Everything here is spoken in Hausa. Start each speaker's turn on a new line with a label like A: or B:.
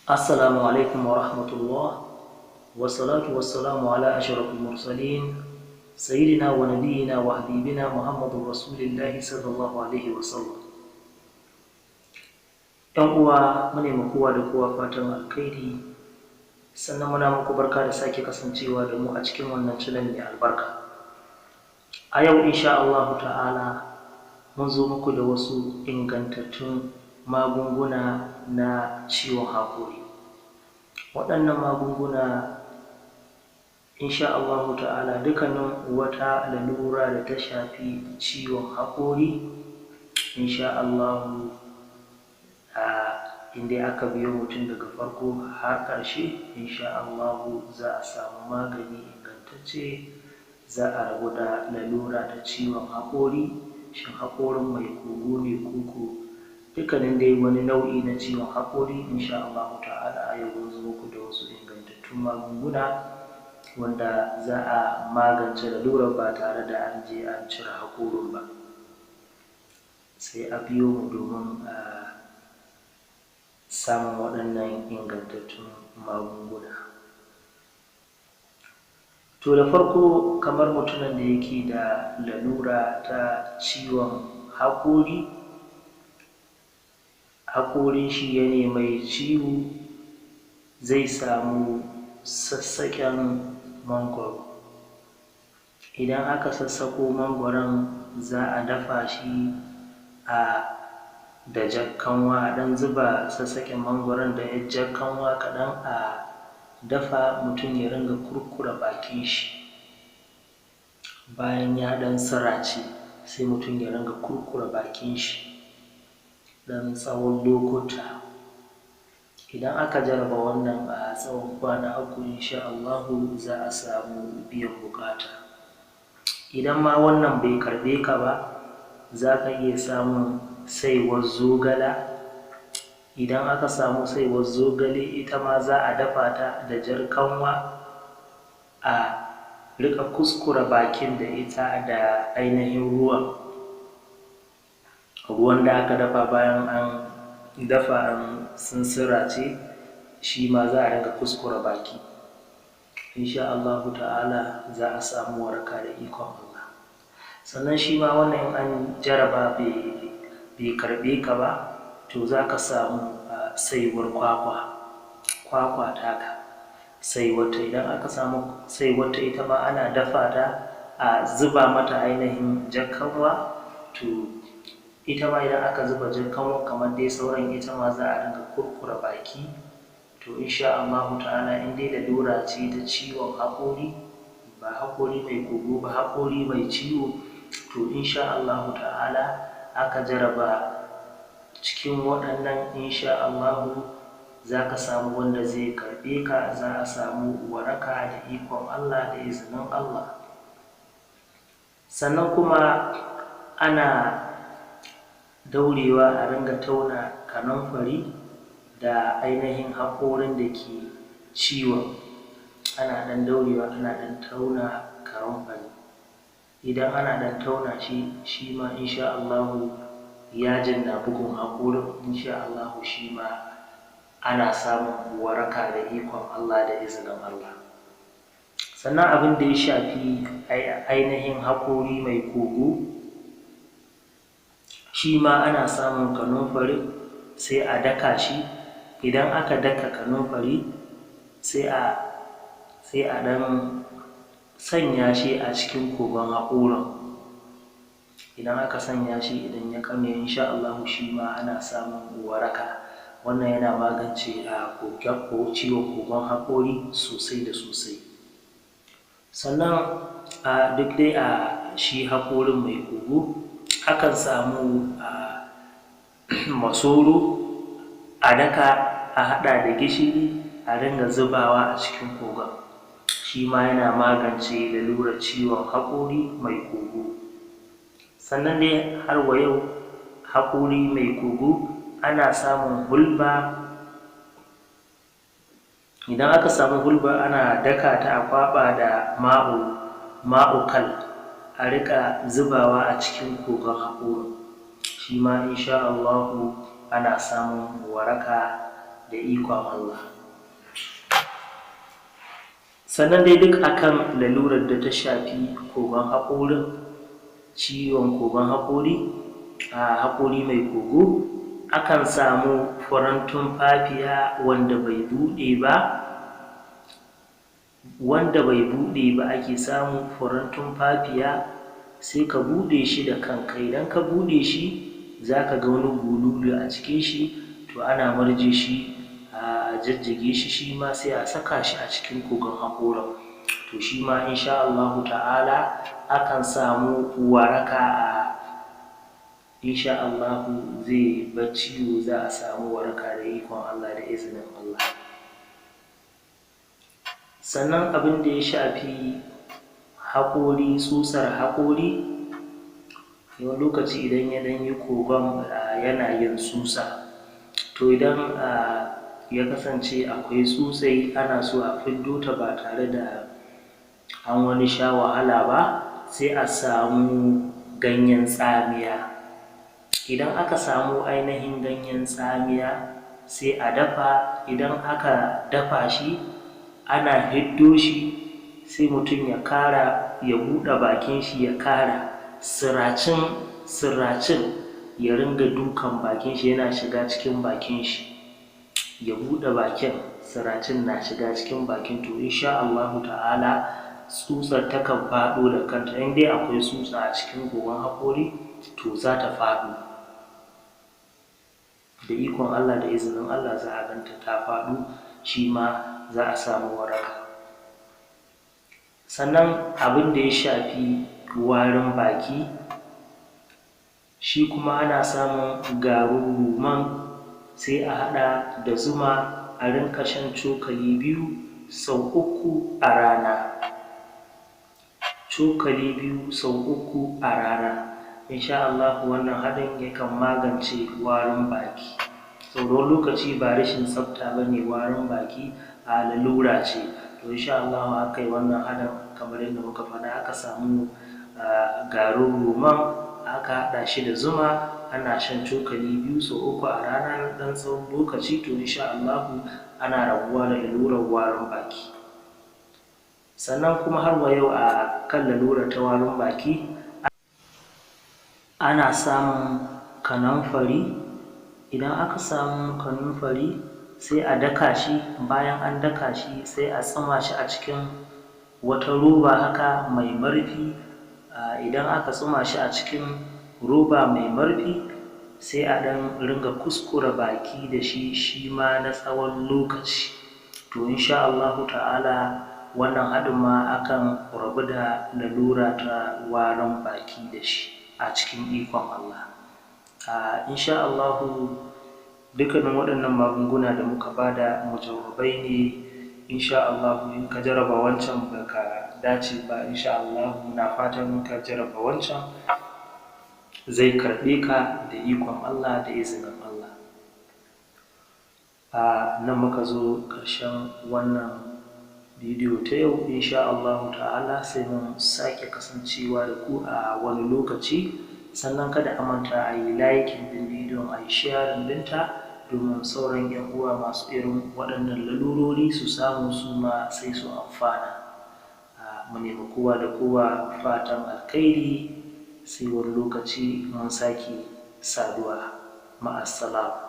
A: Assalamu alaikum wa rahmatullah wa salatu wa salamu ala ashrafil mursalin sayyidina wa nabiyyina wa habibina Muhammadur Rasulillahi sallallahu alaihi wa sallam. Yan uwa, mune kowa da kowa fatan alkhairi, sannan muna muku barka da sake kasancewa da mu a cikin wannan channel mai albarka. A yau insha Allah ta'ala mun zo muku da wasu ingantattun magunguna na ciwon haƙori. Waɗannan magunguna insha Allah ta'ala dukkanin wata lalura da ta shafi ciwon haƙori insha Allah inda aka biyo mutum daga farko har ƙarshe insha Allah za a samu magani ingantacce, za a rabu da lalura ta ciwon haƙori. Shin haƙorin mai kogo ne koko dukkanin dai wani nau'i na ciwon haƙori insha Allah ta'ala a yau mun zo muku da wasu ingantattun magunguna wanda za a magance lalurar ba tare da an je an cire haƙorin ba. Sai a biyo mu domin samun waɗannan ingantattun magunguna. To da farko, kamar mutumin da yake da lalura ta ciwon haƙori, haƙorin shi ya mai ciwo, zai samu sassaƙen mangwaro. Idan aka sassaƙo mangwaron za a dafa shi da jar kanwa, a ɗan zuba sassaƙen mangwaron da jar kanwa kaɗan a dafa, mutum ya ringa kurkure bakin shi. Bayan ya ɗan sirace sai mutum ya ringa kurkure bakin shi ɗan tsawon lokuta. Idan aka jarraba wannan a tsawon kwana 3 insha Allahu za a samu biyan buƙata. Idan ma wannan bai karɓe ka ba, za ka iya samun saiwar zogala. Idan aka samu saiwar zogale, ita ma za a dafa ta da jar kanwa, a riƙa kuskure bakin da ita da ainihin ruwan da aka dafa. Bayan an dafa an sun sirace, shi ma za a riƙa kuskure baki. Insha Allahu ta'ala za a samu waraka da ikon Allah. Sannan shi ma wannan in an jarraba bai karɓe ka ba, to za ka samu saiwar kwakwa taka, saiwarta. Idan aka samu saiwarta, ita ma ana dafa ta a zuba mata ainihin jar kanwa. To ita ma idan aka zuba jar kanwa kamar dai sauran, ita ma za a dinga kurkure baki. To insha Allahu ta'ala in dai lalura ce ta ciwon haƙori, ba haƙori mai kogo ba, haƙori mai ciwo, to insha Allahu ta'ala aka jarraba cikin waɗannan insha Allahu za ka samu wanda zai karɓe ka, za a samu waraka da ikon Allah da izinin Allah. Sannan kuma ana daurewa a ringa tauna kanunfari da ainihin haƙorin da ke ciwon, ana ɗan daurewa ana ɗan tauna kanunfari. Idan ana ɗan tauna shi ma insha Allahu yajin na bugun haƙorin, insha Allahu shi ma ana samun waraka da ikon Allah da izinin Allah. Sannan abin da ya shafi ainihin haƙori mai kogo, shi ma ana samun kanunfari sai a daka shi. Idan aka daka kanunfari sai a ɗan sanya shi a cikin kogon haƙorin. Idan aka sanya shi, idan ya kame insha Allahu shi ma ana samun waraka. Wannan yana magance ciwon kogon haƙori sosai da sosai. Sannan duk dai a shi haƙorin mai kogo, akan samu masoro a daka, a haɗa da gishiri, a ringa zubawa a cikin kogon. Shi ma yana magance lalurar ciwon haƙori mai kogo. Sannan dai har wa yau, haƙori mai kogo ana samun hulba. Idan aka samu hulba, ana daka ta, a kwaɓa da ma'ukal, a riƙa zubawa a cikin kogon haƙorin. Shi ma insha Allahu ana samun waraka da da ikon Allah. Sannan dai duk akan lalurar da ta shafi kogon haƙorin, ciwon kogon haƙori, haƙori mai kogo, akan samu furen tumfafiya wanda bai buɗe ba, ake samun furen tumfafiya sai ka buɗe shi da kanka. Idan ka buɗe shi za ka ga wani bululu a cikin shi, to ana murje shi a jajjage shi, shi ma sai a saka shi a cikin kogon haƙorin, to shi ma insha Allahu ta'ala akan samu waraka, insha Allahu zai bar ciwo, za a samu waraka da ikon Allah da izinin Allah. Sannan abin da ya shafi haƙori, tsutsar haƙori, wani lokaci idan ya ɗan yi kogon yana yin tsutsa, to idan ya kasance akwai tsutsai, ana so a fiddo ta ba tare da an wani sha wahala ba, sai a samu ganyen tsamiya. Idan aka samu ainihin ganyen tsamiya sai a dafa, idan aka dafa shi ana hiddo shi, sai mutum ya kara, ya buɗe bakin shi, ya kara siracin ya ringa dukan bakin shi, yana shiga cikin bakin shi, ya buɗe bakin, siracin na shiga cikin bakin, to insha Allahu ta'ala tsutsar takan faɗo da kanta. In dai akwai tsutsa a cikin kogon haƙori, to za ta faɗo da ikon Allah, da izinin Allah za a ganta ta faɗo, shi ma za a samu waraka. Sannan abin da ya shafi warin baki, shi kuma ana samun garin ruman sai a haɗa da zuma, a rinka shan cokali 2 sau 3 a rana, cokali 2 sau 3 a rana. Insha Allah wannan haɗin yakan magance warin baki. Sau da wani lokaci ba rashin tsafta ba ne warin baki, a lalura ce, to insha Allah aka yi wannan haɗin kamar yadda muka faɗa, aka samu garin roman, aka haɗa shi da zuma, ana shan cokali 2 sau 3 a rana na ɗan tsawon lokaci, to insha Allah ana rabuwa da lalurar warin baki. Sannan kuma har wa yau a kan lalurar ta warin baki, ana samun kanamfari. Idan aka samu kanamfari sai a daka shi, bayan an daka shi sai a tsuma shi a cikin wata roba haka mai marfi. Idan aka tsuma shi a cikin roba mai marfi, sai a ɗan ringa kuskure baki da shi, shi ma na tsawon lokaci, to insha Allahu ta'ala wannan haɗin ma akan rabu da lalura ta warin baki da shi a cikin ikon Allah. Insha Allahu dukkanin waɗannan magunguna da muka bada mujarrabai ne. Insha Allahu in ka jarraba wancan baka dace ba, insha Allahu muna fatan ka jarraba wancan zai karɓe ka da ikon Allah, da izinin Allah. Nan muka zo ƙarshen wannan bidiyo ta yau. Insha Allahu ta'ala sai mun sake kasancewa da ku a wani lokaci. Sannan kada a manta a yi liking din bidiyon, a yi sharing ɗinta, domin sauran 'yan uwa masu irin waɗannan lalurori su samu su ma sai su amfana. Mu nemi kowa da kowa fatan alkhairi, sai wani lokaci mun sake saduwa. Ma'assalam.